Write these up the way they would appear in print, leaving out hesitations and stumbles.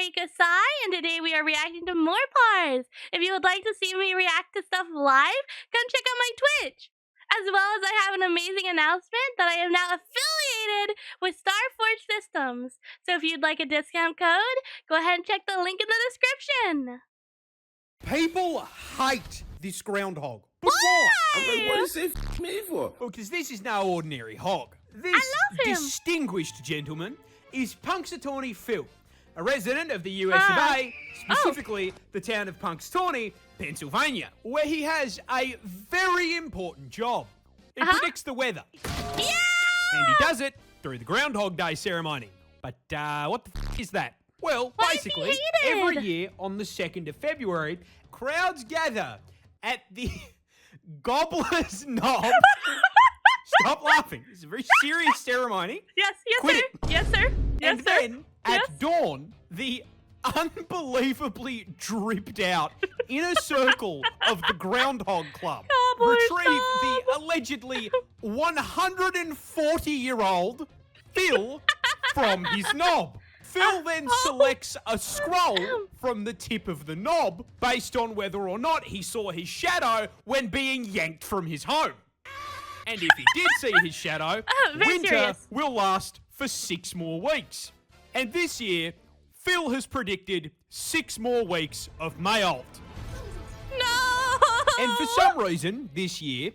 Nariko Sai, and today we are reacting to Moreparz. If you would like to see me react to stuff live, come check out my Twitch. As well as I have an amazing announcement that I am now affiliated with Starforge Systems. So if you'd like a discount code, go ahead and check the link in the description. People hate this groundhog. But why? why? What is it me for? Well, because this is no ordinary hog. This love him. distinguished gentleman is Punxsutawney Phil, a resident of the US of A, specifically the town of Punxsutawney, Pennsylvania, where he has a very important job. He predicts the weather. Yeah! And he does it through the Groundhog Day ceremony. But what the f is that? Well, Why is basically, he hated? every year on the 2nd of February, crowds gather at the Gobbler's Knob. Stop laughing. It's a very serious ceremony. Yes, Quit sir. it. Yes, sir. Yes, And sir. then, Yes. at dawn, the unbelievably dripped out inner circle of the Groundhog Club Gobbler's retrieve Knob. the allegedly 140-year-old Phil from his knob. Phil then selects a scroll from the tip of the knob based on whether or not he saw his shadow when being yanked from his home. And if he did see his shadow, very winter serious. will last for 6 more weeks. And this year, Phil has predicted 6 more weeks of Mayolt. No! And for some reason, this year,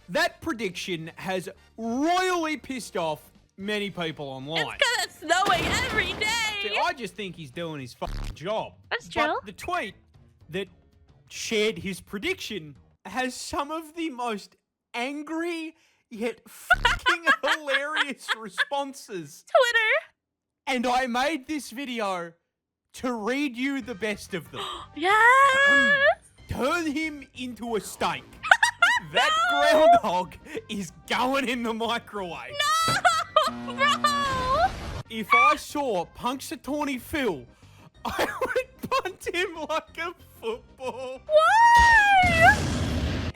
that prediction has royally pissed off many people online. It's because it's snowing every day. See, I just think he's doing his fucking job. That's true. But the tweet that shared his prediction has some of the most angry yet fucking hilarious responses. Twitter. And I made this video to read you the best of them. Yes. Turn him into a steak. That groundhog is going in the microwave. No, bro. If I saw Punxsutawney Phil, I would punt him like a football. Why?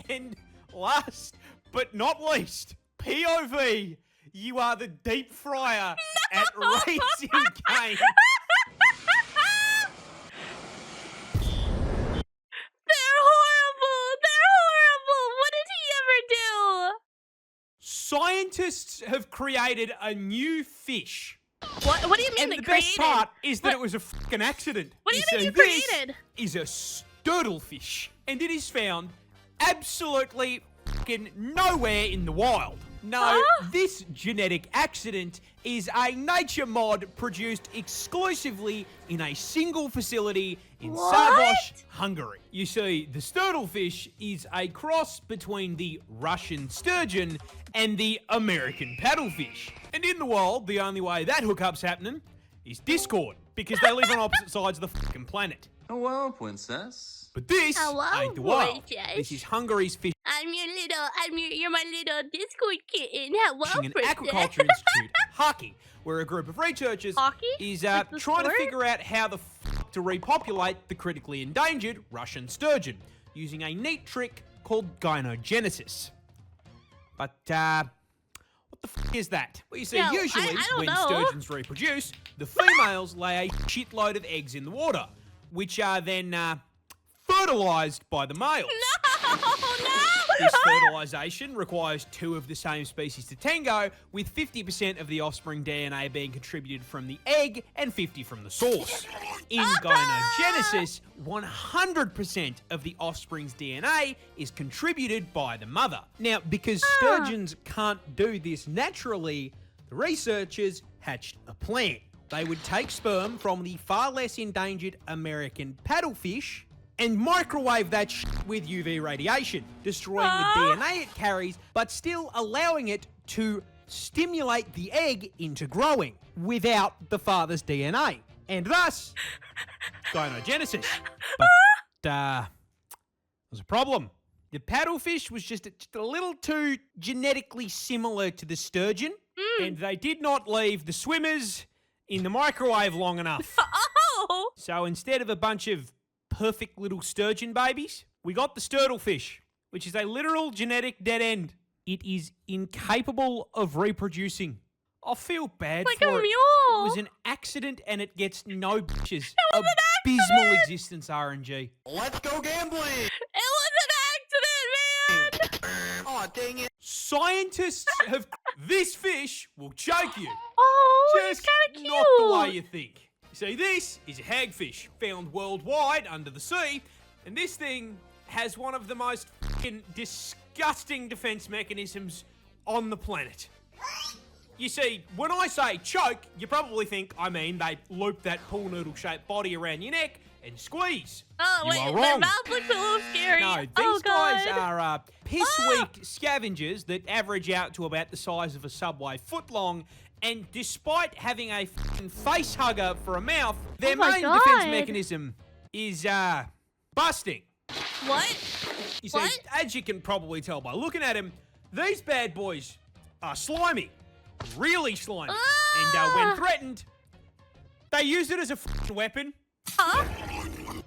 And last but not least, POV, you are the deep fryer at raising game. They're horrible. They're horrible. What did he ever do? Scientists have created a new fish. What do you mean And they the created? best part is that What- it was a fucking accident. What do you mean you this created? is a stlefish, and it is found absolutely fucking nowhere in the wild. No, this genetic accident is a nature mod produced exclusively in a single facility in What? Sandbox, Hungary. You see, the stlefish is a cross between the Russian sturgeon and the American paddlefish. And in the wild, the only way that hookup's happening is Discord, because they live on opposite sides of the fucking planet. Hello, princess. But this Hello, ain't the wild. gorgeous. This is Hungary's fish You're my little Discord kitten. Hello, and princess. Aquaculture Institute, Hockey, where a group of researchers Hockey? is Like the trying to sport? figure out how the f to repopulate the critically endangered Russian sturgeon using a neat trick called gynogenesis. But, what the f is that? Well, you see, No, usually I don't when know. sturgeons reproduce, the females lay a shitload of eggs in the water, which are then fertilized by the males. No. This fertilization requires 2 of the same species to tango, with 50% of the offspring DNA being contributed from the egg and 50% from the source. In gynogenesis, 100% of the offspring's DNA is contributed by the mother. Now, because sturgeons can't do this naturally, the researchers hatched a plan. They would take sperm from the far less endangered American paddlefish and microwave that shit with UV radiation, destroying the DNA it carries, but still allowing it to stimulate the egg into growing without the father's DNA, and thus gynogenesis. But there's a problem. The paddlefish was just a little too genetically similar to the sturgeon, and they did not leave the swimmers in the microwave long enough. Oh. So instead of a bunch of perfect little sturgeon babies, we got the stlefish, which is a literal genetic dead end. It is incapable of reproducing. I feel bad Like for a it. mule. was an accident and it gets no bitches. Abysmal existence, RNG. Let's go gambling! It was an accident, man! Aw, dang it. Scientists have... This fish will choke you. Oh, Just he's kind of cute. not the way you think. See, this is a hagfish found worldwide under the sea, and this thing has one of the most fucking disgusting defense mechanisms on the planet. You see, when I say choke, you probably think I mean they loop that pool noodle-shaped body around your neck and squeeze. Oh, You wait, are their wrong. mouth looks a little scary. No, these oh, guys God. are piss-weak scavengers that average out to about the size of a Subway footlong, and despite having a f***ing face hugger for a mouth, their Oh my main God. defense mechanism is, busting. What? You see, What? as you can probably tell by looking at him, these bad boys are slimy. Really slimy. And when threatened, they use it as a f***ing weapon. Huh?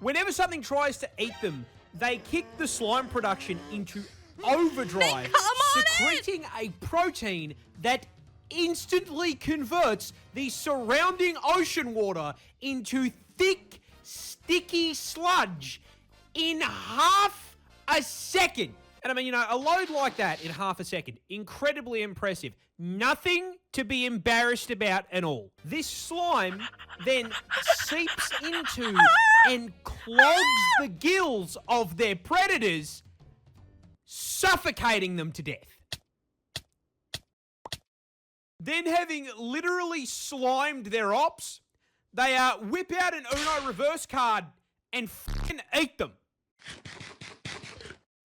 Whenever something tries to eat them, they kick the slime production into overdrive, come on secreting a protein that instantly converts the surrounding ocean water into thick, sticky sludge in half a second. And I mean, you know, a load like that in half a second, incredibly impressive. Nothing to be embarrassed about at all. This slime then seeps into and clogs the gills of their predators, suffocating them to death. Then, having literally slimed their ops, they whip out an Uno reverse card and fucking eat them.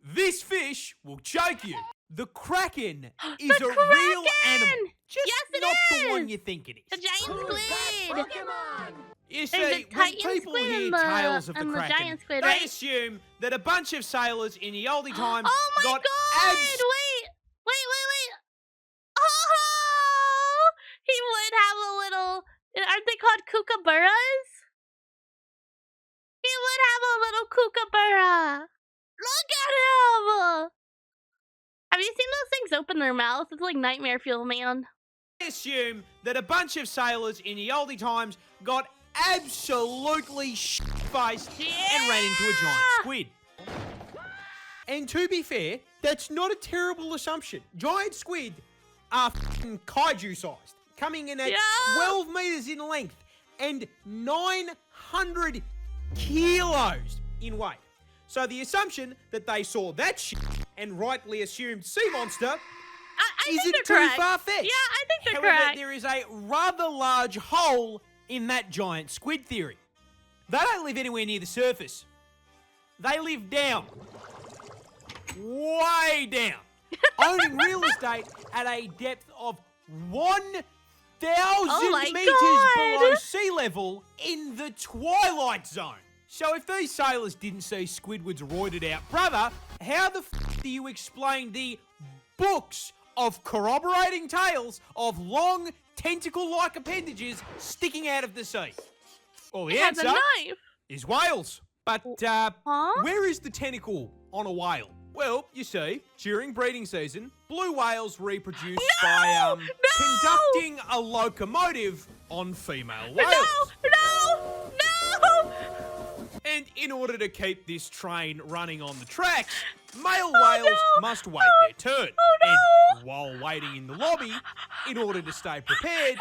This fish will choke you. The Kraken is a real animal. Just Yes, it not the is. one you think it The is. giant squid. You There's see, a when Titan people squid hear and the- tales of the and the Kraken, giant squid, they right? assume that a bunch of sailors in the oldie times Oh my got God! abs- Wait! Oh! He would have a little. Aren't they called kookaburras? He would have a little kookaburra. Look at him! Have you seen those things open their mouths? It's like nightmare fuel, man. assume that a bunch of sailors in the oldie times got absolutely shit-faced and ran into a giant squid. And to be fair, that's not a terrible assumption. Giant squid are f***ing kaiju-sized, coming in at 12 meters in length and 900 kilos in weight. So the assumption that they saw that shit and rightly assumed sea monster I think isn't they're too correct. far-fetched. Yeah, I think they're However, correct. there is a rather large hole in that giant squid theory. They don't live anywhere near the surface. They live down. Way down. Owning real estate at a depth of 1,000 my meters God. below sea level in the twilight zone. So if these sailors didn't see Squidward's roided out brother, how the f*** do you explain the books of corroborating tales of long, tentacle-like appendages sticking out of the sea? Well, the It has a answer knife. is whales. But Huh? where is the tentacle on a whale? Well, you see, during breeding season, blue whales reproduce by conducting a locomotive on female whales. No! And in order to keep this train running on the tracks, male whales must wait their turn. And while waiting in the lobby, in order to stay prepared,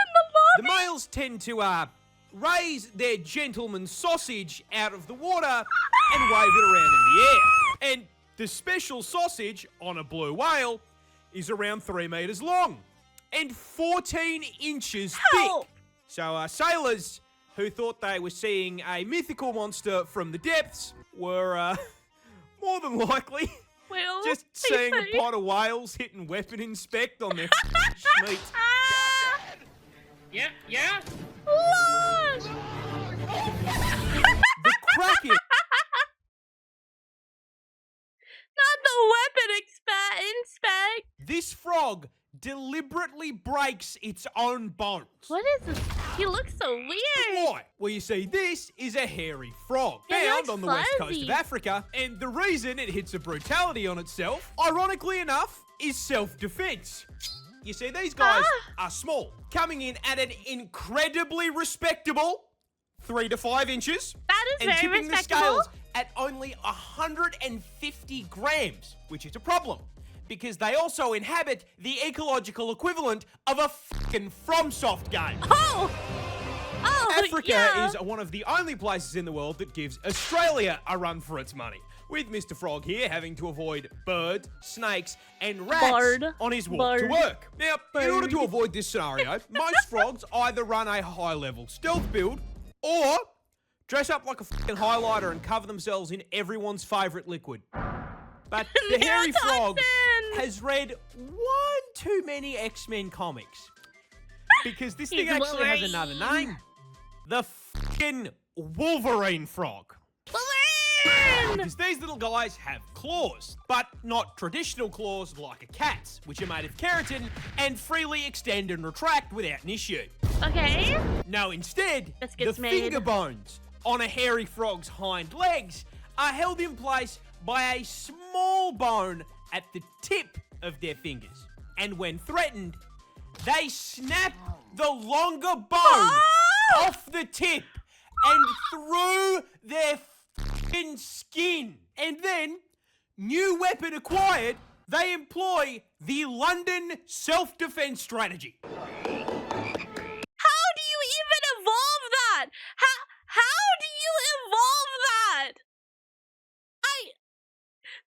the males tend to raise their gentleman's sausage out of the water and wave it around in the air. And the special sausage on a blue whale is around 3 meters long and 14 inches thick. So sailors who thought they were seeing a mythical monster from the depths were more than likely Well, just seeing a pot of whales hitting weapon inspect on their meat. Yeah? Look! The Kraken Not the weapon inspect. This frog deliberately breaks its own bones. What is this? He looks so weird. Why? Well, you see, this is a hairy frog Yeah, he found looks on the west coast fuzzy. of Africa, and the reason it hits a brutality on itself, ironically enough, is self-defense. You see, these guys are small, coming in at an incredibly respectable 3 to 5 inches. That is and very tipping the respectable. scales at only 150 grams, which is a problem because they also inhabit the ecological equivalent of a fucking FromSoft game. Oh, Africa yeah. is one of the only places in the world that gives Australia a run for its money, with Mr. Frog here having to avoid birds, snakes, and rats on his walk to work. Now, in order to avoid this scenario, most frogs either run a high-level stealth build or dress up like a fucking highlighter and cover themselves in everyone's favourite liquid. But the hairy frog has read one too many X-Men comics. Because this thing actually has another name. The fucking Wolverine frog. Wolverine! Because these little guys have claws, but not traditional claws like a cat's, which are made of keratin and freely extend and retract without an issue. Okay. No, instead, the Biscuits made. finger bones on a hairy frog's hind legs are held in place by a small bone at the tip of their fingers. And when threatened, they snap the longer bone off the tip and through their fucking skin. And then, new weapon acquired, they employ the London self-defense strategy. How do you even evolve that? How do you evolve that?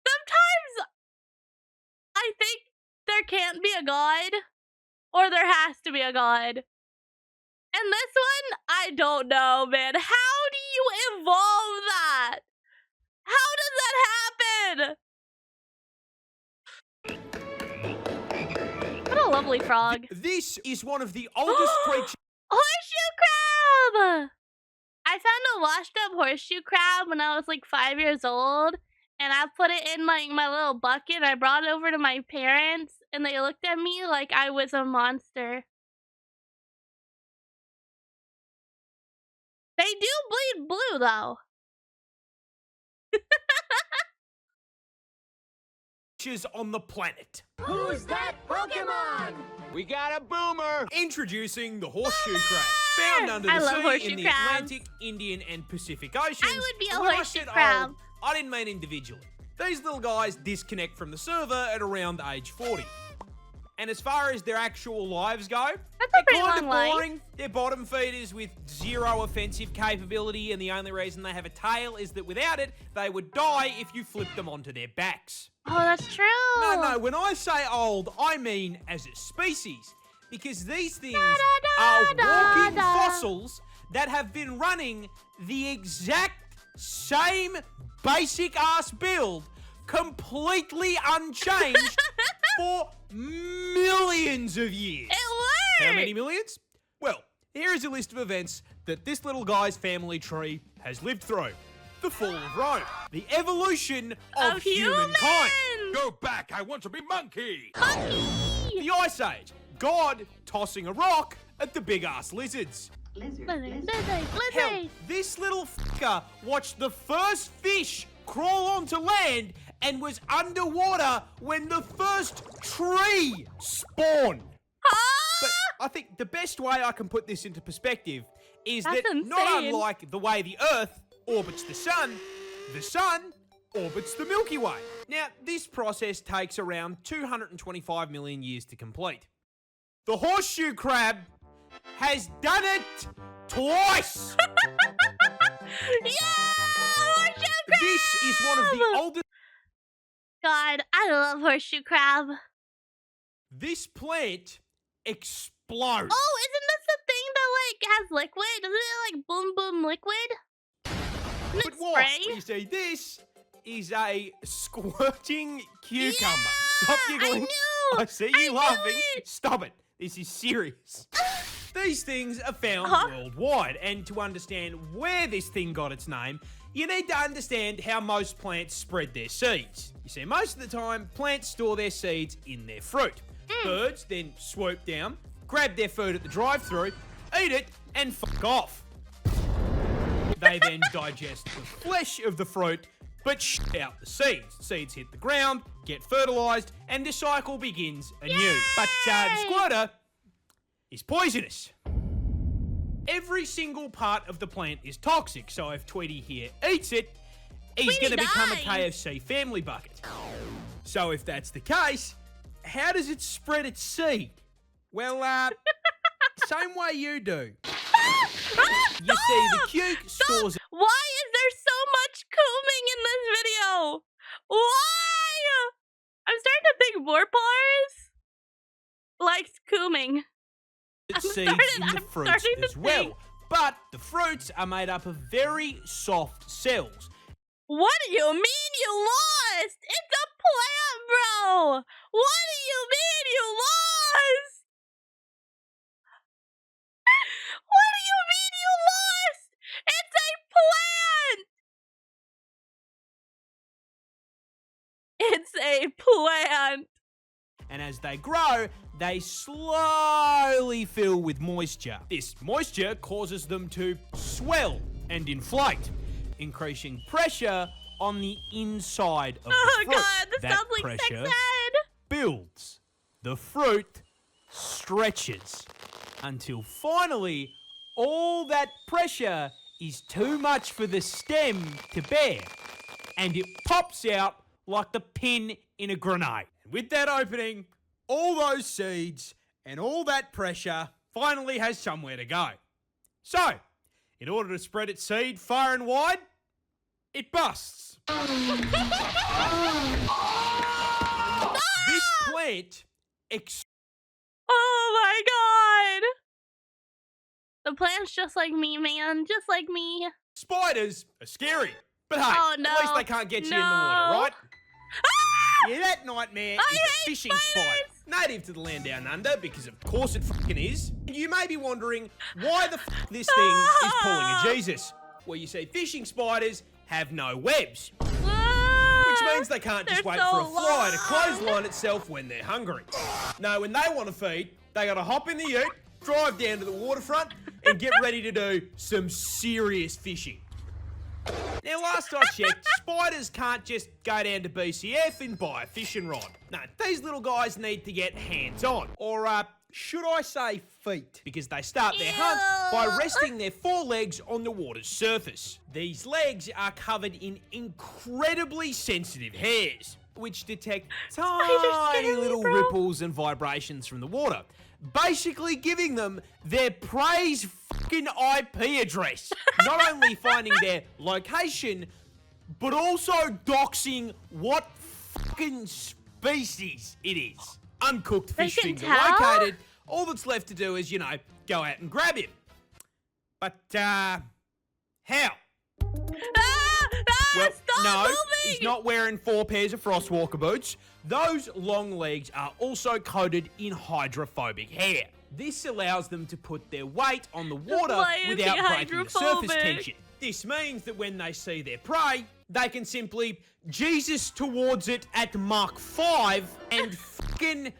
Sometimes I think there can't be a god, or there has to be a god. And this one, I don't know, man. How do you evolve that? How does that happen? What a lovely frog. This is one of the oldest creatures. Horseshoe crab! I found a washed up horseshoe crab when I was like 5 years old. And I put it in like my little bucket. I brought it over to my parents. And they looked at me like I was a monster. They do bleed blue though. On the planet. Who's that Pokemon? We got a boomer. Introducing the horseshoe crab, found under I the love sea horseshoe in the crabs. Atlantic, Indian, and Pacific Oceans. I would be a And when horseshoe I said crab. old, I didn't mean individually. These little guys disconnect from the server at around age 40. And as far as their actual lives go, That's a they're pretty kind of long life. boring. They're bottom feeders with zero offensive capability, and the only reason they have a tail is that without it, they would die if you flipped them onto their backs. Oh, that's true. No, when I say old, I mean as a species. Because these things are walking fossils that have been running the exact same basic-ass build, completely unchanged, for millions of years. It worked. How many millions? Well, here is a list of events that this little guy's family tree has lived through. The fall of Rome. The evolution of humankind. Go back, I want to be monkey. Monkey. The Ice Age. God tossing a rock at the big-ass lizards. Lizard. Hell, this little fucker watched the first fish crawl onto land and was underwater when the first tree spawned. But I think the best way I can put this into perspective is That's that not insane. unlike the way the Earth orbits the Sun orbits the Milky Way. Now, this process takes around 225 million years to complete. The horseshoe crab has done it twice! Yeah, horseshoe crab. This is one of the oldest... God, I love horseshoe crab. This plant explodes. Oh, isn't this the thing that like has liquid? Isn't it like boom boom liquid? Isn't But it what? spray? You see, this is a squirting cucumber. Yeah, Stop giggling. I knew. I see you knew laughing. it. Stop it. This is serious. These things are found worldwide, and to understand where this thing got its name, you need to understand how most plants spread their seeds. You see, most of the time, plants store their seeds in their fruit. Birds then swoop down, grab their food at the drive-thru, eat it, and fuck off. They then digest the flesh of the fruit but shit out the seeds. Seeds hit the ground, get fertilized, and the cycle begins anew. But the squirter is poisonous. Every single part of the plant is toxic, so if Tweety here eats it, he's going to become a KFC family bucket. So if that's the case, how does it spread its seed? Well, same way you do. You see, the cuke stores... Why is there so much cooming in this video? Why? I'm starting to think Moreparz likes cooming. Seeds in the fruits as well. But the fruits are made up of very soft cells. What do you mean you lost? It's a plant, bro! What do you mean you lost? What do you mean you lost? It's a plant! It's a plant! And as they grow, they slowly fill with moisture. This moisture causes them to swell and inflate, increasing pressure on the inside of the fruit. Oh god, this that sounds like pressure sex ed! builds. The fruit stretches until finally all that pressure is too much for the stem to bear, and it pops out like the pin in a grenade. And with that opening, all those seeds and all that pressure finally has somewhere to go. So, in order to spread its seed far and wide, it busts. This plant Oh my god! The plant's just like me, man. Just like me. spiders are scary. But hey, Oh, no. at least they can't get you in the water, right? Yeah, that nightmare is a fishing spider, native to the land down under, because of course it fucking is. And you may be wondering why the fuck this thing is pulling a Jesus. Well, you see, fishing spiders have no webs, which means they can't just wait for a fly to clothesline itself when they're hungry. No, when they want to feed, they gotta hop in the ute, drive down to the waterfront, and get ready to do some serious fishing. Now, last I checked, spiders can't just go down to BCF and buy a fishing rod. No, these little guys need to get hands-on. Or, should I say feet? Because they start their hunt by resting their forelegs on the water's surface. These legs are covered in incredibly sensitive hairs, which detect tiny little ripples and vibrations from the water, basically giving them their prey's fucking IP address. Not only finding their location, but also doxing what fucking species it is. Uncooked fish finger located. All that's left to do is, you know, go out and grab him. But, how? Well, no, he's not wearing 4 pairs of Frostwalker boots. Those long legs are also coated in hydrophobic hair. This allows them to put their weight on the water without breaking the surface tension. This means that when they see their prey, they can simply Jesus towards it at Mach 5 and fucking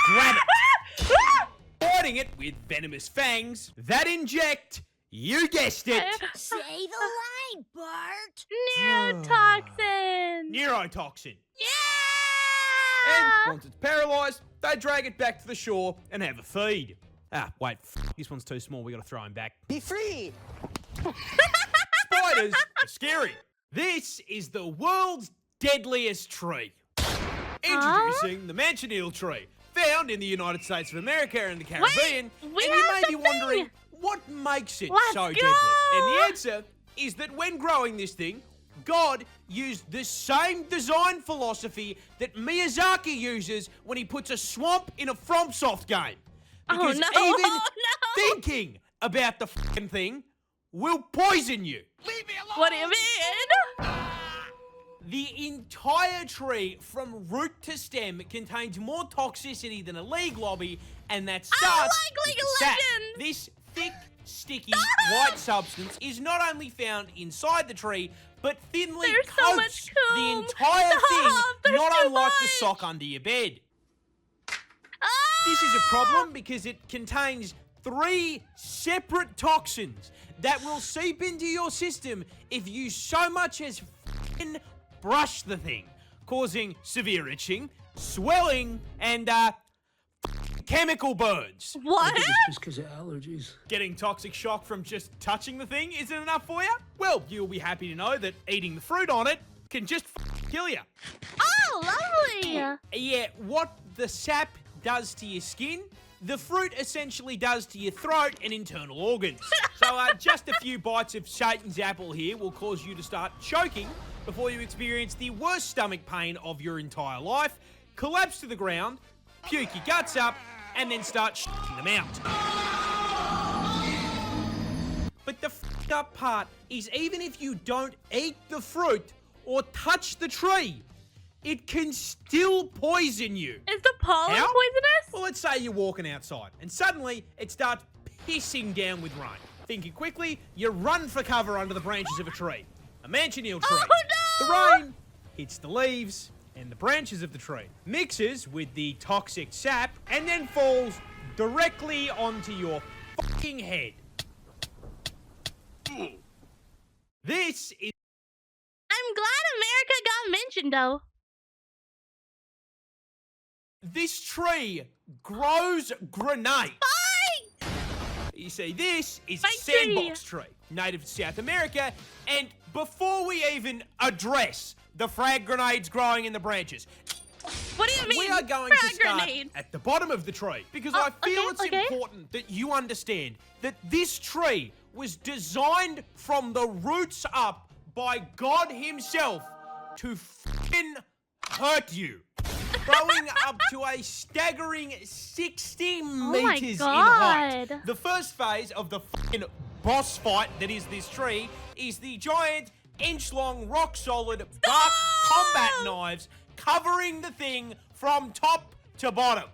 grab it. Biting it with venomous fangs that inject, you guessed it, Say the line, Bart. Neurotoxin! neurotoxin. Yeah! And once it's paralyzed, they drag it back to the shore and have a feed. Ah, wait, this one's too small, we gotta throw him back. Be free. Spiders are scary. This is the world's deadliest tree. Introducing the Manchineel tree, found in the United States of America and the Caribbean. we and you have may be the wondering, thing. what makes it Let's so go. deadly? And the answer is that when growing this thing, God used the same design philosophy that Miyazaki uses when he puts a swamp in a FromSoft game. Because even thinking about the fucking thing will poison you. Leave me alone. What do you mean? The entire tree, from root to stem, contains more toxicity than a league lobby, and that starts like League with of the sap. Legends. This thick, sticky, white substance is not only found inside the tree, but thinly There's so coats much the coom. entire Stop, thing, there's not too unlike the much. sock under your bed. Ah! This is a problem because it contains 3 separate toxins that will seep into your system if you so much as fucking brush the thing, causing severe itching, swelling, and chemical burns. What? Just because of allergies. Getting toxic shock from just touching the thing isn't enough for you? Well, you'll be happy to know that eating the fruit on it can just kill you. Oh, lovely. Yeah, what the sap does to your skin, the fruit essentially does to your throat and internal organs. So just a few bites of Satan's apple here will cause you to start choking before you experience the worst stomach pain of your entire life, collapse to the ground, puke your guts up, and then start shitting them out. But the f***ed up part is even if you don't eat the fruit or touch the tree, it can still poison you. Is the pollen How? poisonous? Well, let's say you're walking outside and suddenly it starts pissing down with rain. Thinking quickly, you run for cover under the branches of a tree. A Manchineel tree. Oh, no! The rain hits the leaves and the branches of the tree, mixes with the toxic sap, and then falls directly onto your fucking head. This is... I'm glad America got mentioned, though. This tree grows grenades. Fight! You see, this is Fight Sandbox tree, native to South America, and before we even address the frag grenades growing in the branches, What do you mean? we are going to frag start grenades? at the bottom of the tree because Oh, I feel okay, it's okay. important that you understand that this tree was designed from the roots up by God himself to f***ing hurt you. Growing up to a staggering 60 my meters in height. God. The first phase of the f***ing boss fight that is this tree is the giant, inch-long, rock-solid bark combat knives covering the thing from top to bottom.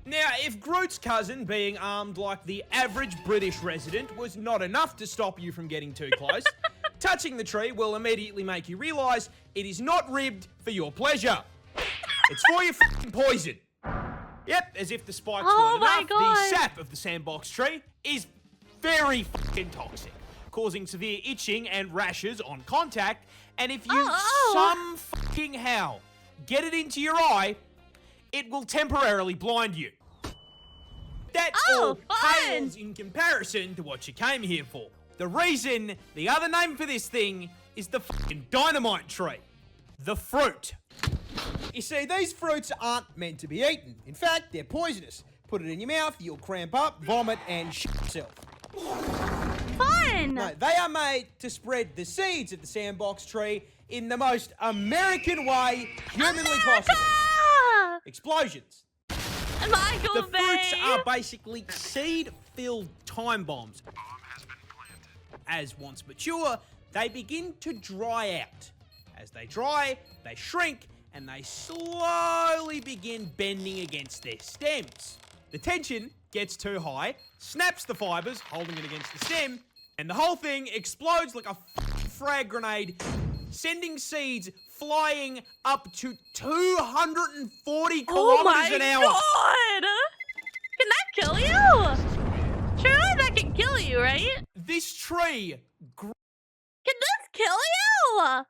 Now, if Groot's cousin being armed like the average British resident was not enough to stop you from getting too close, touching the tree will immediately make you realise it is not ribbed for your pleasure. It's for your f***ing poison. Yep, as if the spikes Oh weren't my enough, God. the sap of the Sandbox tree is very f***ing toxic, causing severe itching and rashes on contact, and if you some f***ing how get it into your eye, it will temporarily blind you. That all fun. pales in comparison to what you came here for. The reason, the other name for this thing, is the f***ing dynamite tree. The fruit. You see, these fruits aren't meant to be eaten. In fact, they're poisonous. Put it in your mouth, you'll cramp up, vomit, and shit yourself. Fun! No, they are made to spread the seeds of the Sandbox tree in the most American way humanly possible. Ah! Explosions. Michael The Bay! fruits are basically seed-filled time bombs. As once mature, they begin to dry out. As they dry, they shrink, and they slowly begin bending against their stems. The tension gets too high, snaps the fibers, holding it against the stem, and the whole thing explodes like a frag grenade, sending seeds flying up to 240 kilometers an hour. Oh my God! Can that kill you? Surely that can kill you, right? This tree Can this kill you?